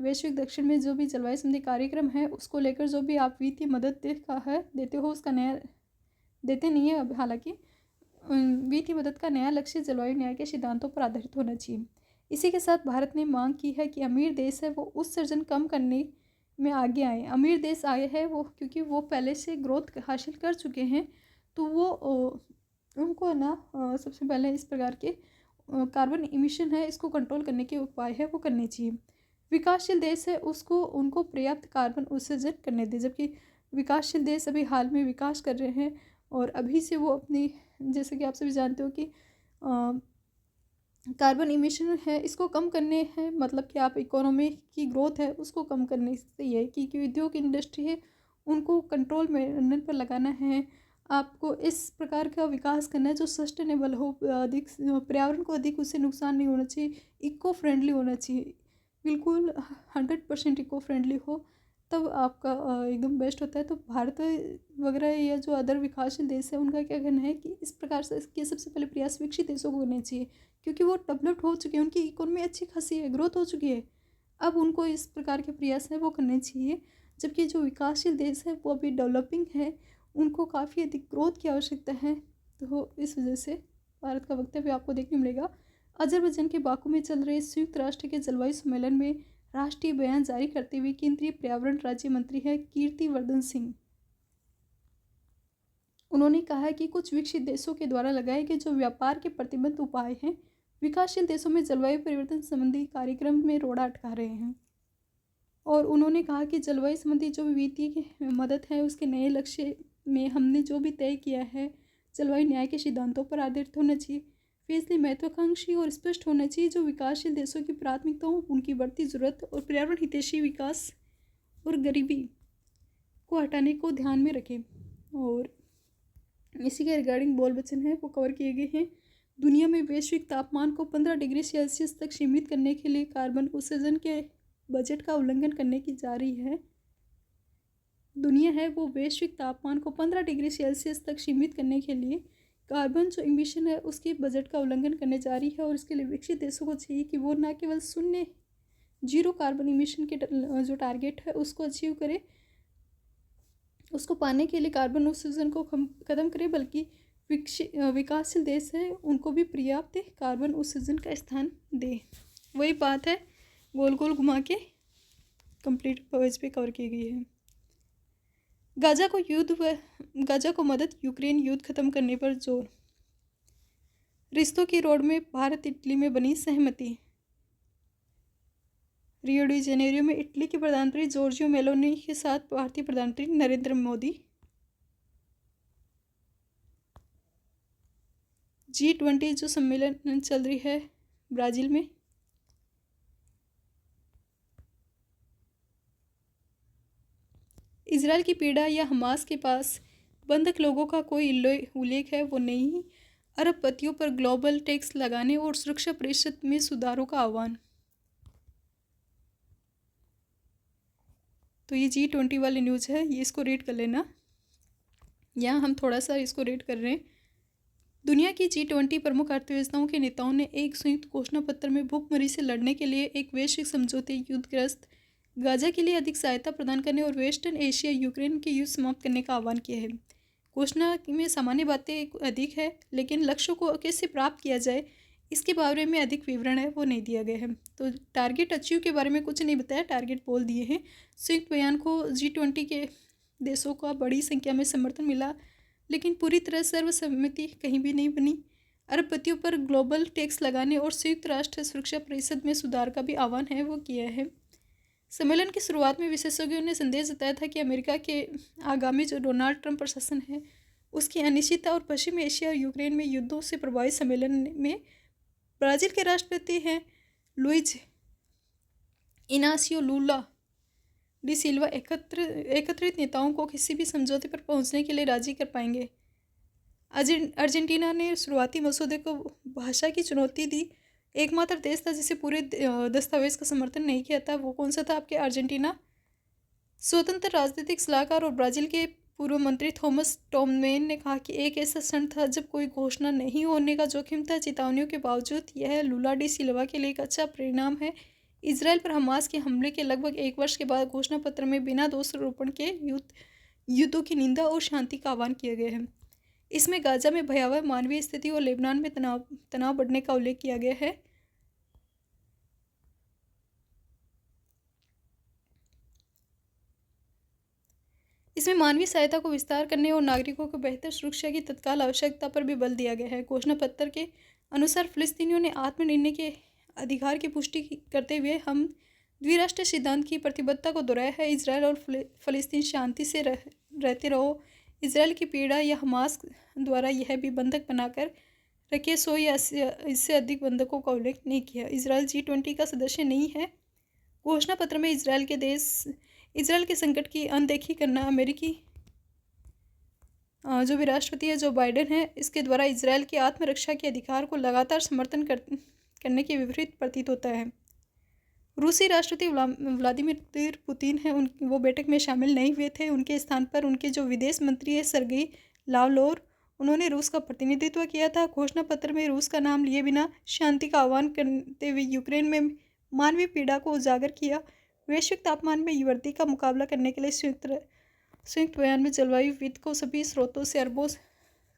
वैश्विक दक्षिण में जो भी जलवायु संबंधी कार्यक्रम है उसको लेकर जो भी आप वित्तीय मदद देते हो उसका नया देते नहीं है अब, हालांकि वित्तीय मदद का नया लक्ष्य जलवायु न्याय के सिद्धांतों पर आधारित होना चाहिए। इसी के साथ भारत ने मांग की है कि अमीर देश है वो उत्सर्जन कम करने में आगे आए। अमीर देश आए हैं वो क्योंकि वो पहले से ग्रोथ हासिल कर चुके हैं, तो वो उनको ना सबसे पहले इस प्रकार के कार्बन इमिशन है इसको कंट्रोल करने के उपाय है वो करने चाहिए। विकासशील देश है उनको पर्याप्त कार्बन उत्सर्जन करने दें, जबकि विकासशील देश अभी हाल में विकास कर रहे हैं और अभी से वो अपनी, जैसे कि आप सभी जानते हो कि कार्बन इमिशन है इसको कम करने हैं, मतलब कि आप इकोनॉमी की ग्रोथ है उसको कम करने से ये कि उद्योग इंडस्ट्री है उनको कंट्रोल में पर लगाना है। आपको इस प्रकार का विकास करना है जो सस्टेनेबल हो, अधिक पर्यावरण को अधिक उससे नुकसान नहीं होना चाहिए, इको फ्रेंडली होना चाहिए, बिल्कुल 100% इको फ्रेंडली हो, तब आपका एकदम बेस्ट होता है। तो भारत वगैरह या जो अदर विकासशील देश है उनका क्या कहना है कि इस प्रकार से इसके सबसे पहले प्रयास विकसित देशों को करने चाहिए क्योंकि वो डेवलप्ड हो चुके हैं, उनकी इकोनॉमी अच्छी खासी है, ग्रोथ हो चुकी है। अब उनको इस प्रकार के प्रयास है वो करने चाहिए, जबकि जो विकासशील देश है वो अभी डेवलपिंग है, उनको काफ़ी अधिक ग्रोथ की आवश्यकता है। तो इस वजह से भारत का वक्तव्य आपको देखने मिलेगा। अजरबैजान के बाकू में चल रहे संयुक्त राष्ट्र के जलवायु सम्मेलन में राष्ट्रीय बयान जारी करते हुए केंद्रीय पर्यावरण राज्य मंत्री है कीर्तिवर्धन सिंह, उन्होंने कहा है कि कुछ विकसित देशों के द्वारा लगाए गए जो व्यापार के प्रतिबंध उपाय हैं विकासशील देशों में जलवायु परिवर्तन संबंधी कार्यक्रम में रोड़ा अटका रहे हैं। और उन्होंने कहा कि जलवायु संबंधी जो वित्तीय मदद है उसके नए लक्ष्य में हमने जो भी तय किया है जलवायु न्याय के सिद्धांतों पर आधारित होना चाहिए, फैसले महत्वाकांक्षी और स्पष्ट होना चाहिए जो विकासशील देशों की प्राथमिकताओं, उनकी बढ़ती जरूरत और पर्यावरण हितैषी विकास और गरीबी को हटाने को ध्यान में रखें। और इसी के रिगार्डिंग बोल वचन है वो कवर किए गए हैं। दुनिया में वैश्विक तापमान को 15 डिग्री सेल्सियस तक सीमित करने के लिए कार्बन उत्सर्जन के बजट का उल्लंघन करने की जा रही है। दुनिया है वो वैश्विक तापमान को 15 डिग्री सेल्सियस तक सीमित करने के लिए कार्बन जो इमिशन है उसके बजट का उल्लंघन करने जा रही है। और इसके लिए विकसित देशों को चाहिए कि वो न केवल जीरो कार्बन इमिशन के जो टारगेट है उसको अचीव करे, उसको पाने के लिए कार्बन उत्सर्जन को खत्म करे, बल्कि विकासशील देश है उनको भी पर्याप्त कार्बन उत्सर्जन का स्थान दे। वही बात है गोल गोल घुमा के कंप्लीट पेज पे कवर की गई है। गाजा को मदद, यूक्रेन युद्ध खत्म करने पर जोर। रिश्तों की रोड में भारत इटली में बनी सहमति। रियो डी जेनेरियो में इटली के प्रधानमंत्री जॉर्जियो मेलोनी के साथ भारतीय प्रधानमंत्री नरेंद्र मोदी। G20 जो सम्मेलन चल रही है ब्राज़ील में। इजराइल की पीड़ा या हमास के पास बंधक लोगों का कोई उल्लेख है वो नहीं। अरबपतियों पर ग्लोबल टैक्स लगाने और सुरक्षा परिषद में सुधारों का आह्वान। तो ये G20 वाली न्यूज़ है, ये इसको रीड कर लेना। यहाँ हम थोड़ा सा इसको रीड कर रहे हैं। दुनिया की G20 प्रमुख अर्थव्यवस्थाओं के नेताओं ने एक संयुक्त घोषणा पत्र में भूखमरी से लड़ने के लिए एक वैश्विक समझौते, युद्धग्रस्त गाजा के लिए अधिक सहायता प्रदान करने और वेस्टर्न एशिया यूक्रेन के युद्ध समाप्त करने का आह्वान किया है। घोषणा में सामान्य बातें अधिक है, लेकिन लक्ष्यों को कैसे प्राप्त किया जाए इसके बारे में अधिक विवरण है वो नहीं दिया गया है। तो टारगेट अचीव के बारे में कुछ नहीं बताया, टारगेट बोल दिए हैं। संयुक्त बयान को G20 के देशों का बड़ी संख्या में समर्थन मिला, लेकिन पूरी तरह सर्वसम्मति कहीं भी नहीं बनी। अरबपतियों पर ग्लोबल टैक्स लगाने और संयुक्त राष्ट्र सुरक्षा परिषद में सुधार का भी आह्वान है वो किया है। सम्मेलन की शुरुआत में विशेषज्ञों ने संदेश जताया था कि अमेरिका के आगामी जो डोनाल्ड ट्रंप प्रशासन है उसकी अनिश्चितता और पश्चिम एशिया और यूक्रेन में युद्धों से प्रभावित सम्मेलन में ब्राज़ील के राष्ट्रपति हैं लुइज इनासियो लूला डी सिल्वा एकत्रित नेताओं को किसी भी समझौते पर पहुंचने के लिए राजी कर पाएंगे। अर्जेंटीना ने शुरुआती मसौदे को भाषा की चुनौती दी। एकमात्र देश था जिसे पूरे दस्तावेज का समर्थन नहीं किया था। वो कौन सा था? आपके अर्जेंटीना। स्वतंत्र राजनीतिक सलाहकार और ब्राज़ील के पूर्व मंत्री थॉमस टॉममेन ने कहा कि एक ऐसा क्षण था जब कोई घोषणा नहीं होने का जोखिम था। चेतावनियों के बावजूद यह लूला डी सिल्वा के लिए एक अच्छा परिणाम है। इजराइल पर हमास के हमले के लगभग एक वर्ष के बाद घोषणा पत्र में बिना दोषारोपण के युद्धों की निंदा और शांति का आह्वान किया गया है। इसमें गाजा में भयावह मानवीय स्थिति और लेबनान में तनाव बढ़ने का उल्लेख किया गया है। इसमें मानवीय सहायता को विस्तार करने और नागरिकों को बेहतर सुरक्षा की तत्काल आवश्यकता पर भी बल दिया गया है। घोषणा पत्र के अनुसार फिलिस्तीनियों ने आत्मनिर्णय के अधिकार की पुष्टि करते हुए हम द्विराष्ट्रीय सिद्धांत की प्रतिबद्धता को दोहराया है। इजराइल और फ़लस्तीन शांति से रहते रहो। इजराइल की पीड़ा या हमास द्वारा यह भी बंधक बनाकर रखे सो या इससे अधिक बंधकों का उल्लेख नहीं किया। इजराइल G20 का सदस्य नहीं है। घोषणा पत्र में इजराइल के संकट की अनदेखी करना अमेरिकी जो भी राष्ट्रपति है जो बाइडेन है इसके द्वारा इजराइल की आत्मरक्षा के अधिकार को लगातार समर्थन करने के विपरीत प्रतीत होता है। रूसी राष्ट्रपति व्लादिमीर पुतिन है वो बैठक में शामिल नहीं हुए थे। उनके स्थान पर उनके जो विदेश मंत्री है सर्गेई लावरोव उन्होंने रूस का प्रतिनिधित्व किया था। घोषणा पत्र में रूस का नाम लिए बिना शांति का आह्वान करते हुए यूक्रेन में मानवीय पीड़ा को उजागर किया। वैश्विक तापमान में वृद्धि का मुकाबला करने के लिए संयुक्त बयान में जलवायु वित्त को सभी स्रोतों से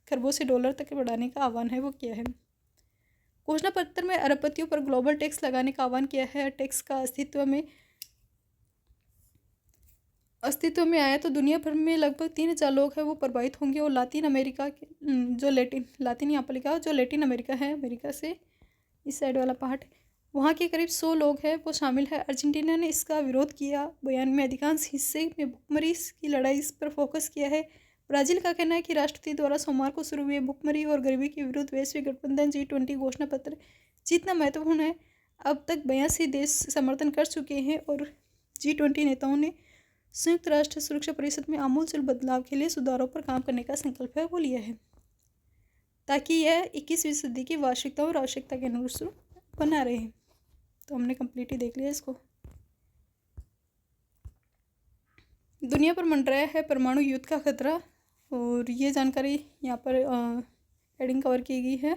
खरबों से डॉलर तक बढ़ाने का आह्वान है वो किया है। घोषणा पत्र में अरबपतियों पर ग्लोबल टैक्स लगाने का आह्वान किया है। टैक्स का अस्तित्व में आया तो दुनिया भर में लगभग 3,000 लोग हैं वो प्रभावित होंगे। और लातिन अमेरिका जो लैटिन अमेरिका है, अमेरिका से इस साइड वाला पार्ट, वहाँ के करीब 100 लोग हैं वो शामिल है। अर्जेंटीना ने इसका विरोध किया। बयान में अधिकांश हिस्से में भूखमरी की लड़ाई इस पर फोकस किया है। ब्राज़ील का कहना है कि राष्ट्रपति द्वारा सोमवार को शुरू हुए भूखमरी और गरीबी के विरुद्ध वैश्विक गठबंधन G20 घोषणा पत्र जितना महत्वपूर्ण है। अब तक 82 देश समर्थन कर चुके हैं और G20 नेताओं ने संयुक्त राष्ट्र सुरक्षा परिषद में आमूलचूल बदलाव के लिए सुधारों पर काम करने का संकल्प है वो लिया है, ताकि यह 21वीं सदी की वास्तविकता और आवश्यकता के अनुरूप बना रहे। तो हमने कंप्लीटली देख लिया इसको। दुनिया पर मंडराया है परमाणु युद्ध का खतरा, और ये जानकारी यहाँ पर हेडिंग कवर की गई है।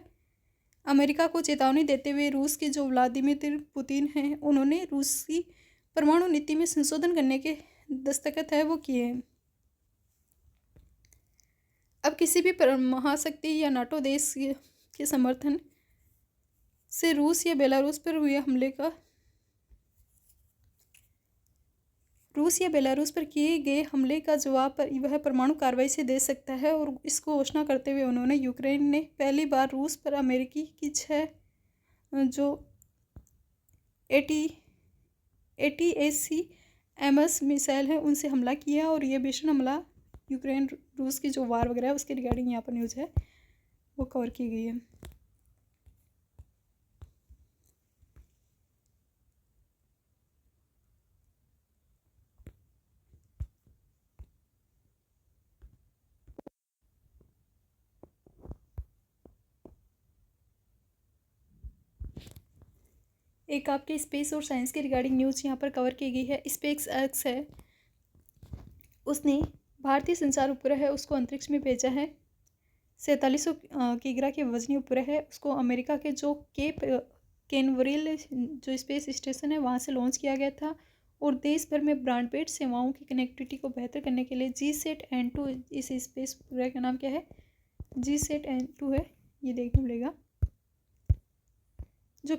अमेरिका को चेतावनी देते हुए रूस के जो व्लादिमीर पुतिन हैं, उन्होंने रूस की परमाणु नीति में संशोधन करने के दस्तखत है वो किए हैं। अब किसी भी महाशक्ति या नाटो देश के समर्थन से रूस या बेलारूस पर हुए हमले का रूस या बेलारूस पर किए गए हमले का जवाब वह परमाणु कार्रवाई से दे सकता है, और इसको घोषणा करते हुए उन्होंने यूक्रेन ने पहली बार रूस पर अमेरिकी की 6 जो ATACMS मिसाइल है उनसे हमला किया, और ये भीषण हमला यूक्रेन रूस की जो वार वगैरह है उसके रिगार्डिंग यहाँ पर न्यूज़ है वो कवर की गई है। एक आपके स्पेस और साइंस के रिगार्डिंग न्यूज़ यहाँ पर कवर की गई है। स्पेस एक्स है, उसने भारतीय संचार उपग्रह है उसको अंतरिक्ष में भेजा है। 4700 किग्रा के वजनी उपग्रह है, उसको अमेरिका के जो केप कैनवरेल जो स्पेस स्टेशन है वहाँ से लॉन्च किया गया था, और देश भर में ब्रॉडबैंड सेवाओं की कनेक्टिविटी को बेहतर करने के लिए GSAT-N2, इस स्पेस उपग्रह का नाम क्या है, GSAT-N2 है, ये देखने मिलेगा। जो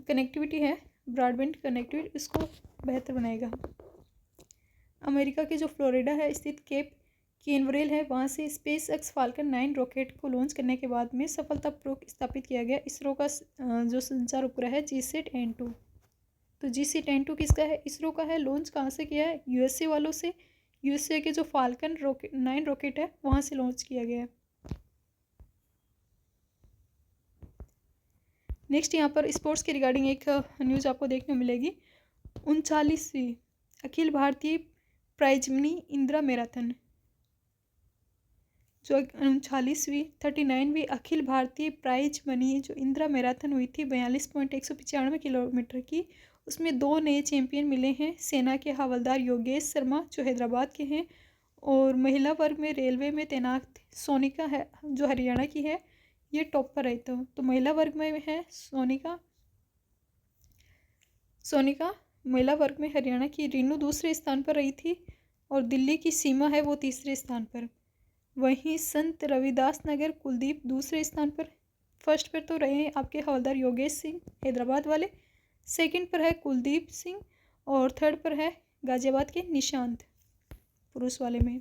कनेक्टिविटी है ब्रॉडबैंड कनेक्टिविटी इसको बेहतर बनाएगा। अमेरिका के जो फ्लोरिडा है स्थित केप कैनवरेल है वहाँ से स्पेस एक्स फाल्कन 9 रॉकेट को लॉन्च करने के बाद में सफलतापूर्वक स्थापित किया गया इसरो का जो संचार उपग्रह है GSAT-N2। तो GSAT-N2 किसका है, इसरो का है। लॉन्च कहाँ से किया है, USA वालों से। USA के जो फाल्कन 9 रॉकेट है वहाँ से लॉन्च किया गया है। नेक्स्ट यहाँ पर स्पोर्ट्स के रिगार्डिंग एक न्यूज़ आपको देखने को मिलेगी। 39वीं Akhil Bharatiya prize money Indira marathon, जो 39वीं अखिल भारतीय प्राइज मनी जो इंदिरा मैराथन हुई थी 42.195 किलोमीटर की, उसमें 2 नए चैंपियन मिले हैं। सेना के हवलदार योगेश शर्मा जो हैदराबाद के हैं, और महिला वर्ग में रेलवे में तैनात सोनिका है जो हरियाणा की है, ये टॉप पर रही। तो महिला वर्ग में है सोनिका महिला वर्ग में हरियाणा की। रीनू दूसरे स्थान पर रही थी, और दिल्ली की सीमा है वो तीसरे स्थान पर। वहीं संत रविदास नगर कुलदीप दूसरे स्थान पर। फर्स्ट पर तो रहे हैं आपके हवलदार योगेश सिंह हैदराबाद वाले, सेकंड पर है कुलदीप सिंह, और थर्ड पर है गाजियाबाद के निशांत पुरुष वाले में।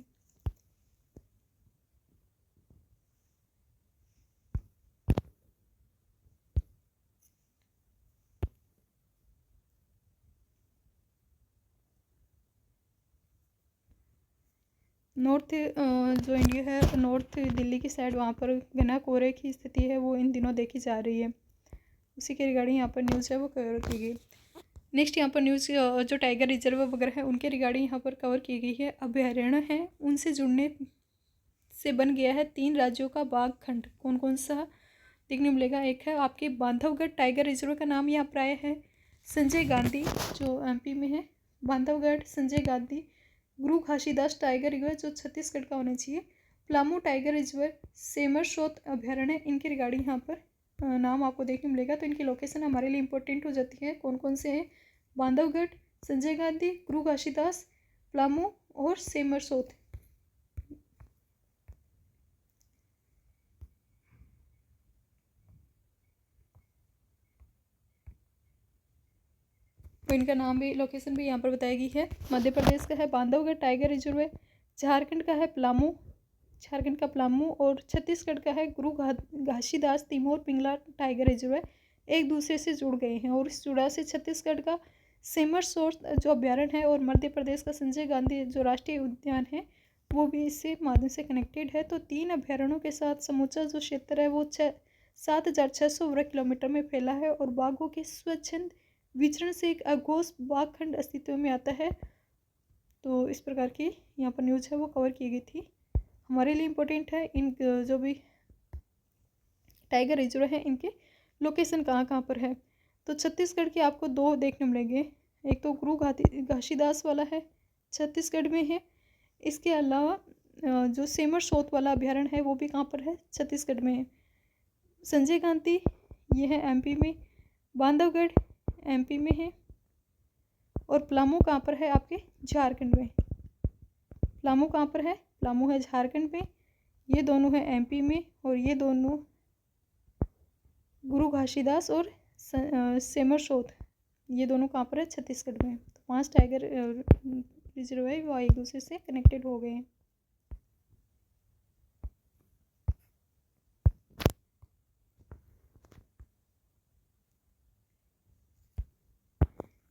नॉर्थ जो इंडिया है नॉर्थ दिल्ली की साइड, वहाँ पर घना कोहरे की स्थिति है वो इन दिनों देखी जा रही है। उसी के रिगार्डिंग यहाँ पर न्यूज़ है वो कवर की गई। नेक्स्ट यहाँ पर न्यूज़ जो टाइगर रिजर्व वगैरह है उनके रिगार्डिंग यहाँ पर कवर की गई है। अभयारण्य है उनसे जुड़ने से बन गया है 3 राज्यों का बाघ खंड। कौन कौन सा देखने मिलेगा, एक है आपके बांधवगढ़ टाइगर रिजर्व का नाम यहाँ पर आया है। संजय गांधी जो MP में है, बांधवगढ़ संजय गांधी। गुरु घासीदास टाइगर रिजर्व जो छत्तीसगढ़ का होना चाहिए। पलामू टाइगर रिजर्व, सेमरसोत अभयारण्य, इनके रिगार्डिंग यहाँ पर नाम आपको देखने मिलेगा। तो इनकी लोकेशन हमारे लिए इंपॉर्टेंट हो जाती है। कौन कौन से हैं, बांधवगढ़, संजय गांधी, गुरु घासीदास, पलामू और सेमरसोत। तो इनका नाम भी लोकेशन भी यहाँ पर बताई गई है। मध्य प्रदेश का है बांधवगढ़ टाइगर रिजर्व, झारखंड का है पलामू, झारखंड का पलामू, और छत्तीसगढ़ का है गुरु घासीदास तिमोर पिंगला टाइगर रिजर्व। एक दूसरे से जुड़ गए हैं, और इस जुड़ाव से छत्तीसगढ़ का सेमरसोट जो अभ्यारण्य है और मध्य प्रदेश का संजय गांधी जो राष्ट्रीय उद्यान है वो भी इससे माध्यम से कनेक्टेड है। तो 3 अभ्यारण्यों के साथ समूचा जो क्षेत्र है वो 7,600 वर्ग किलोमीटर में फैला है, और बाघों के स्वच्छंद विचरण से एक अघोष बाघ खंड अस्तित्व में आता है। तो इस प्रकार की यहाँ पर न्यूज़ है वो कवर की गई थी। हमारे लिए इम्पोर्टेंट है इन जो भी टाइगर रिजर्व है इनके लोकेशन कहाँ कहाँ पर है। तो छत्तीसगढ़ के आपको दो देखने मिलेंगे, एक तो गुरु घासीदास वाला है छत्तीसगढ़ में है, इसके अलावा जो सेमर सोत वाला अभ्यारण्य है वो भी कहाँ पर है, छत्तीसगढ़ में है। संजय गांधी ये है एमपी में, बांधवगढ़ एमपी में है, और पलामू कहाँ पर है आपके, झारखंड में। पलामू कहाँ पर है, पलामू है झारखंड में। ये दोनों है एमपी में, और ये दोनों गुरु घासीदास और सेमर सोत ये दोनों कहाँ पर है, छत्तीसगढ़ में। तो 5 टाइगर रिजर्व है वो एक दूसरे से कनेक्टेड हो गए हैं।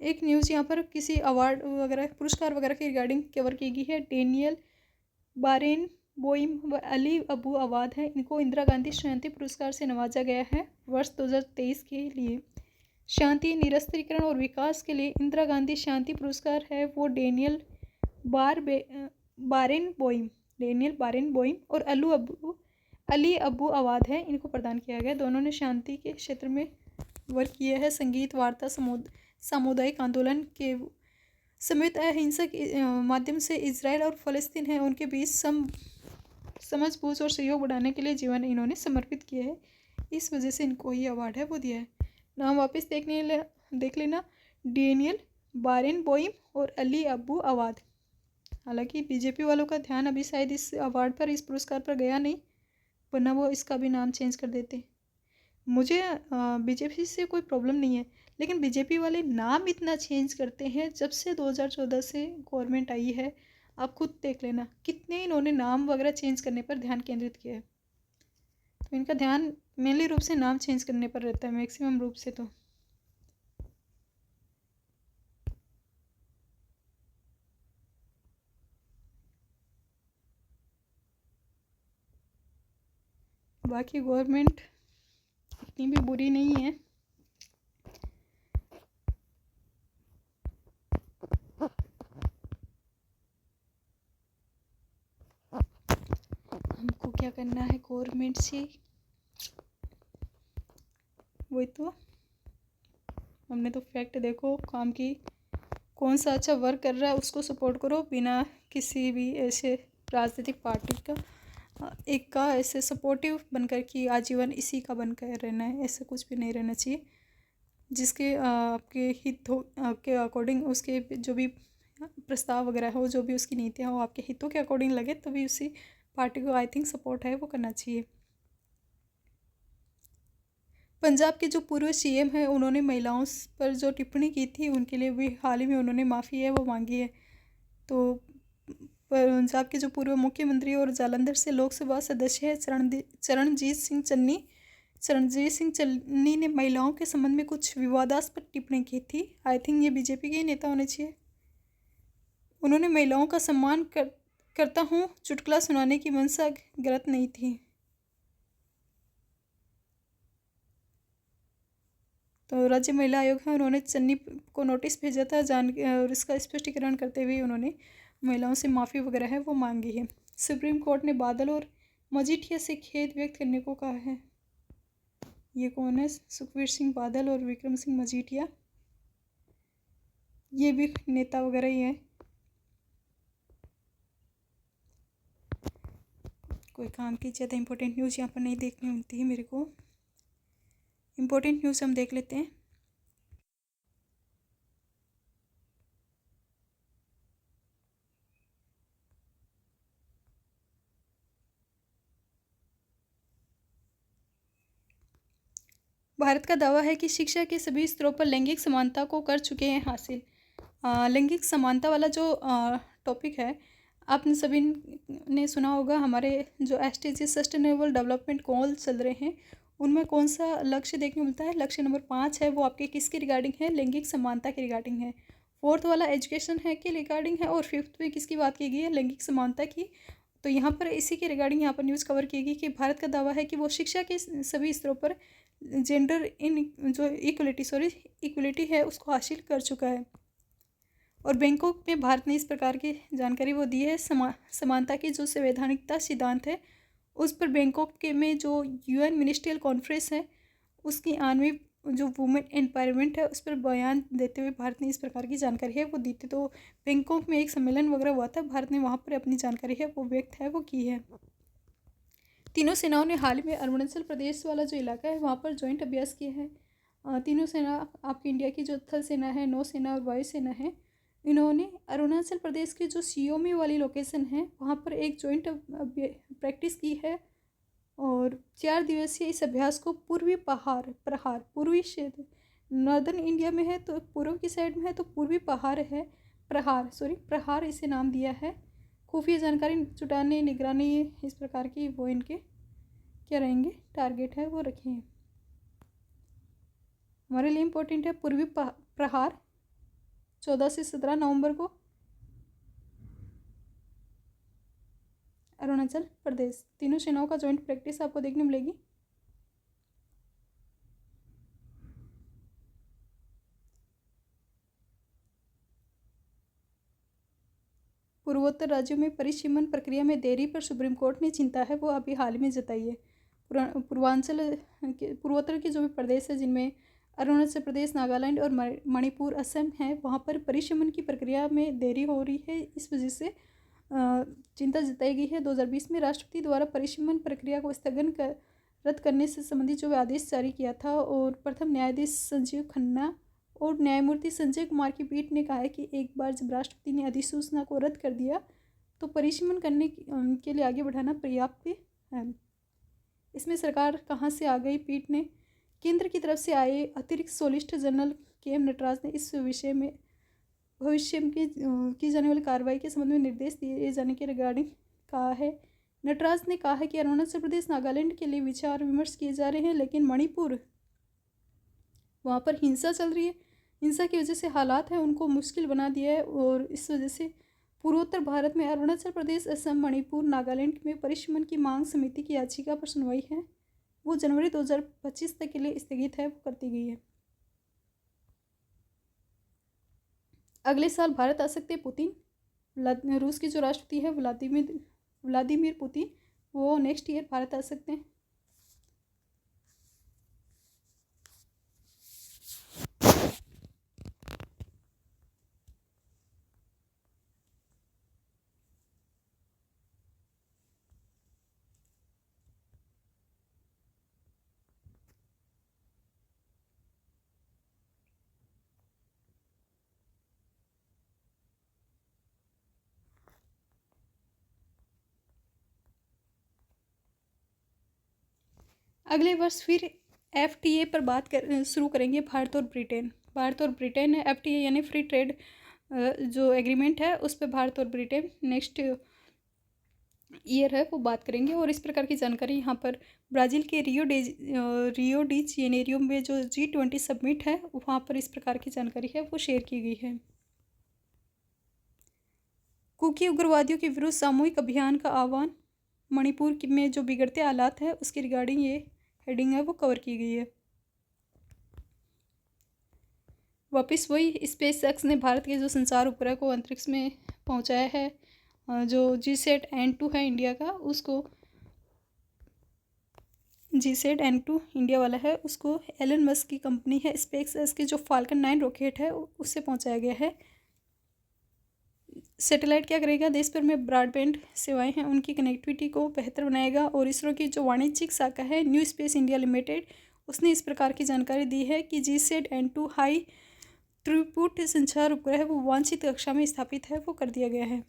एक न्यूज़ यहाँ पर किसी अवार्ड वगैरह पुरस्कार वगैरह के रिगार्डिंग कवर की गई है। डेनियल बारेन बोइम व अली अबू अवाद हैं, इनको इंदिरा गांधी शांति पुरस्कार से नवाजा गया है वर्ष 2023 के लिए। शांति, निरस्त्रीकरण और विकास के लिए इंदिरा गांधी शांति पुरस्कार है वो डेनियल बारेन बोइम और अली अबू अवाद है, इनको प्रदान किया गया। दोनों ने शांति के क्षेत्र में वर्क किया है। संगीत, वार्ता, सामुदायिक आंदोलन के समेत अहिंसक माध्यम से इजराइल और फ़लस्तीन है उनके बीच समझ बूझ और सहयोग बढ़ाने के लिए जीवन इन्होंने समर्पित किया है। इस वजह से इनको ये अवार्ड है वो दिया है। नाम वापस देख लेना, डेनियल बारेन बोइम और अली अबू अवाद। हालांकि बीजेपी वालों का ध्यान अभी शायद इस अवार्ड पर, इस पुरस्कार पर गया नहीं, वरना वो इसका भी नाम चेंज कर देते। मुझे बीजेपी से कोई प्रॉब्लम नहीं है, लेकिन बीजेपी वाले नाम इतना चेंज करते हैं। जब से 2014 से गवर्नमेंट आई है, आप खुद देख लेना कितने इन्होंने नाम वगैरह चेंज करने पर ध्यान केंद्रित किया है। तो इनका ध्यान मेनली रूप से नाम चेंज करने पर रहता है, मैक्सिमम रूप से। तो बाकी गवर्नमेंट इतनी भी बुरी नहीं है। हमको क्या करना है गवर्नमेंट से, वही तो हमने तो फैक्ट देखो काम की, कौन सा अच्छा वर्क कर रहा है उसको सपोर्ट करो, बिना किसी भी ऐसे राजनीतिक पार्टी का एक का ऐसे सपोर्टिव बनकर कि आजीवन इसी का बनकर रहना है, ऐसा कुछ भी नहीं रहना चाहिए। जिसके आपके हित हो के अकॉर्डिंग, उसके जो भी प्रस्ताव वगैरह हो, जो भी उसकी नीतियाँ हो आपके हितों के अकॉर्डिंग लगे, तभी उसी पार्टी को आई थिंक सपोर्ट है वो करना चाहिए। पंजाब के जो पूर्व सीएम हैं उन्होंने महिलाओं पर जो टिप्पणी की थी उनके लिए भी हाल ही में उन्होंने माफ़ी है वो मांगी है। तो पंजाब के जो पूर्व मुख्यमंत्री और जालंधर से लोकसभा सदस्य है चरणजीत सिंह चन्नी ने महिलाओं के संबंध में कुछ विवादास्पद टिप्पणी की थी। आई थिंक ये बीजेपी के ही नेता होने चाहिए। उन्होंने महिलाओं का सम्मान करता हूँ चुटकुला सुनाने की मंशा गलत नहीं थी। तो राज्य महिला आयोग है, उन्होंने चन्नी को नोटिस भेजा था और इसका स्पष्टीकरण करते हुए उन्होंने महिलाओं से माफ़ी वगैरह है वो मांगी है। सुप्रीम कोर्ट ने बादल और मजीठिया से खेद व्यक्त करने को कहा है। ये कौन है? सुखबीर सिंह बादल और विक्रम सिंह मजीठिया, ये भी नेता वगैरह ही है। कोई काम की ज़्यादा इंपॉर्टेंट न्यूज़ यहाँ पर नहीं देखने मिलती है मेरे को। इम्पोर्टेंट न्यूज़ हम देख लेते हैं। भारत का दावा है कि शिक्षा के सभी स्तरों पर लैंगिक समानता को कर चुके हैं हासिल। लैंगिक समानता वाला जो टॉपिक है, आपने सभी ने सुना होगा। हमारे जो SDG सस्टेनेबल डेवलपमेंट गोल चल रहे हैं उनमें कौन सा लक्ष्य देखने मिलता है? लक्ष्य नंबर 5 है वो आपके किसके रिगार्डिंग है? लैंगिक समानता के रिगार्डिंग है। 4th वाला एजुकेशन है के रिगार्डिंग है, और 5th में किसकी बात की गई है? लैंगिक समानता की। तो यहाँ पर इसी के रिगार्डिंग यहाँ पर न्यूज़ कवर की गई कि भारत का दावा है कि वो शिक्षा के सभी स्तरों पर जेंडर इन जो इक्वलिटी है उसको हासिल कर चुका है। और बैंकॉक में भारत ने इस प्रकार की जानकारी वो दी है। समानता की जो संवैधानिकता सिद्धांत है उस पर बैंकॉक के में जो UN मिनिस्ट्रियल कॉन्फ्रेंस है उसकी 9वीं जो वुमेन एम्पावरमेंट है उस पर बयान देते हुए भारत ने इस प्रकार की जानकारी है वो दी थी। तो बैंकॉक में एक सम्मेलन वगैरह हुआ था, भारत ने वहाँ पर अपनी जानकारी है वो व्यक्त है वो की है। तीनों सेनाओं ने हाल ही में अरुणाचल प्रदेश वाला जो इलाका है वहाँ पर ज्वाइंट अभ्यास किया है। तीनों सेना आपकी इंडिया की जो थल सेना है, नौ सेना और वायु सेना है, इन्होंने अरुणाचल प्रदेश की जो सियोमी वाली लोकेशन है वहाँ पर एक ज्वाइंट प्रैक्टिस की है। और 4 दिवसीय इस अभ्यास को पूर्वी प्रहार पूर्वी क्षेत्र नॉर्दर्न इंडिया में है तो पूर्व की साइड में है तो पूर्वी पहाड़ है, प्रहार इसे नाम दिया है। खुफिया जानकारी जुटाने, निगरानी, इस प्रकार की वो इनके क्या रहेंगे टारगेट है वो रखे हैं। हमारे लिए इम्पोर्टेंट है पूर्वी प्रहार 14 से 17 नवंबर को अरुणाचल प्रदेश। तीनों सेनाओं का ज्वाइंट प्रैक्टिस आपको देखने मिलेगी। पूर्वोत्तर राज्यों में परिसीमन प्रक्रिया में देरी पर सुप्रीम कोर्ट ने चिंता है वो अभी हाल में जताई है। पूर्वोत्तर के जो भी प्रदेश है जिनमें अरुणाचल प्रदेश, नागालैंड और मणिपुर, असम है, वहाँ पर परिसीमन की प्रक्रिया में देरी हो रही है। इस वजह से चिंता जताई गई है। 2020 में राष्ट्रपति द्वारा परिसीमन प्रक्रिया को रद्द करने से संबंधित जो आदेश जारी किया था और प्रथम न्यायाधीश संजीव खन्ना और न्यायमूर्ति संजय कुमार की पीठ ने कहा है कि एक बार जब राष्ट्रपति ने अधिसूचना को रद्द कर दिया तो परिसीमन करने के लिए आगे बढ़ाना पर्याप्त है। इसमें सरकार कहाँ से आ गई? पीठ ने केंद्र की तरफ से आए अतिरिक्त सोलिसिटर जनरल KM नटराज ने इस विषय में भविष्य में की जाने वाली कार्रवाई के संबंध में निर्देश दिए जाने के रिगार्डिंग कहा है। नटराज ने कहा है कि अरुणाचल प्रदेश, नागालैंड के लिए विचार विमर्श किए जा रहे हैं, लेकिन मणिपुर वहाँ पर हिंसा चल रही है। हिंसा की वजह से हालात हैं उनको मुश्किल बना दिया है और इस वजह से पूर्वोत्तर भारत में अरुणाचल प्रदेश, असम, मणिपुर, नागालैंड में परिसीमन की मांग समिति की याचिका पर सुनवाई है वो जनवरी 2025 तक के लिए स्थगित है वो कर दी गई है। अगले साल भारत आ सकते हैं पुतिन। रूस के जो राष्ट्रपति है व्लादिमीर पुतिन, वो नेक्स्ट ईयर भारत आ सकते हैं। अगले वर्ष फिर FTA पर बात शुरू करेंगे भारत और ब्रिटेन है। FTA यानी फ्री ट्रेड जो एग्रीमेंट है उस पर भारत और ब्रिटेन नेक्स्ट ईयर है वो बात करेंगे। और इस प्रकार की जानकारी यहाँ पर ब्राज़ील के रियो डी जेनेरियो में जो G20 समिट है वहाँ पर इस प्रकार की जानकारी है वो शेयर की गई है। कुकी उग्रवादियों के विरुद्ध सामूहिक अभियान का आह्वान, मणिपुर में जो बिगड़ते हालात है उसके रिगार्डिंग ये हेडिंग है वो कवर की गई है। वापस वही SpaceX ने भारत के जो संचार उपग्रह को अंतरिक्ष में पहुंचाया है। जो GSAT-N2 है इंडिया का, उसको GSAT-N2 इंडिया वाला है, उसको एलन मस्क की कंपनी है SpaceX की जो फाल्कन 9 रॉकेट है उससे पहुंचाया गया है। सैटेलाइट क्या करेगा? देश भर में ब्रॉडबैंड सेवाएं हैं उनकी कनेक्टिविटी को बेहतर बनाएगा। और इसरो की जो वाणिज्यिक शाखा है न्यू स्पेस इंडिया लिमिटेड, उसने इस प्रकार की जानकारी दी है कि GSAT-N2 हाई थ्रूपुट संचार उपग्रह है वो वांछित कक्षा में स्थापित है वो कर दिया गया है।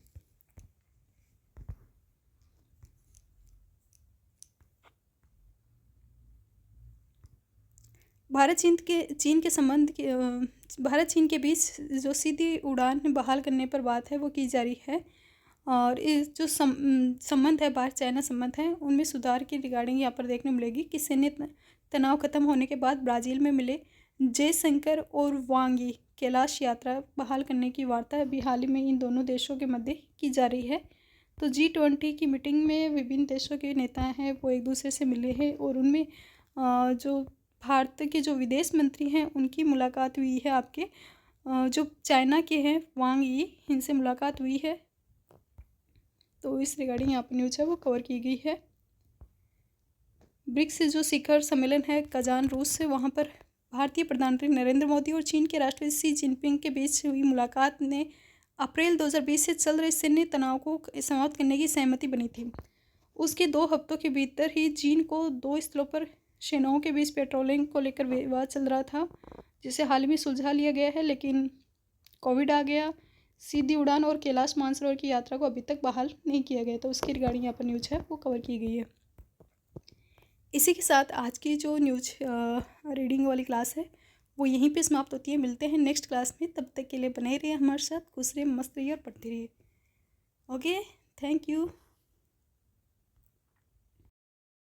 भारत चीन के बीच जो सीधी उड़ान बहाल करने पर बात है वो की जा रही है। और इस जो संबंध है भारत चाइना संबंध है उनमें सुधार की रिगार्डिंग यहाँ पर देखने मिलेगी कि सैन्य तनाव खत्म होने के बाद ब्राज़ील में मिले जयशंकर और वांग यी कैलाश यात्रा बहाल करने की वार्ता अभी हाल ही में इन दोनों देशों के मध्य की जा रही है। तो G20 की मीटिंग में विभिन्न देशों के नेता हैं वो एक दूसरे से मिले हैं और उनमें जो भारत के जो विदेश मंत्री हैं उनकी मुलाकात हुई है आपके जो चाइना के हैं वांग यी, इनसे मुलाकात हुई है। तो इस रिगार्डिंग यहाँ पर न्यूज़ है वो कवर की गई है। ब्रिक्स जो शिखर सम्मेलन है कजान रूस से, वहाँ पर भारतीय प्रधानमंत्री नरेंद्र मोदी और चीन के राष्ट्रपति शी जिनपिंग के बीच हुई मुलाकात ने अप्रैल 2020 से चल रहे सैन्य तनाव को समाप्त करने की सहमति बनी थी। उसके 2 हफ्तों के भीतर ही चीन को 2 स्थलों पर सेनाओं के बीच पेट्रोलिंग को लेकर विवाद चल रहा था, जिसे हाल ही में सुलझा लिया गया है, लेकिन कोविड आ गया। सीधी उड़ान और कैलाश मानसरोवर की यात्रा को अभी तक बहाल नहीं किया गया, तो उसकी रिगार्डिंग यहाँ पर न्यूज़ है वो कवर की गई है। इसी के साथ आज की जो न्यूज़ रीडिंग वाली क्लास है वो यहीं पे समाप्त होती है। मिलते हैं नेक्स्ट क्लास में, तब तक के लिए बने रहिए हमारे साथ, खुश रहिए, मस्त रहिए और पढ़ते रहिए। Okay, thank you.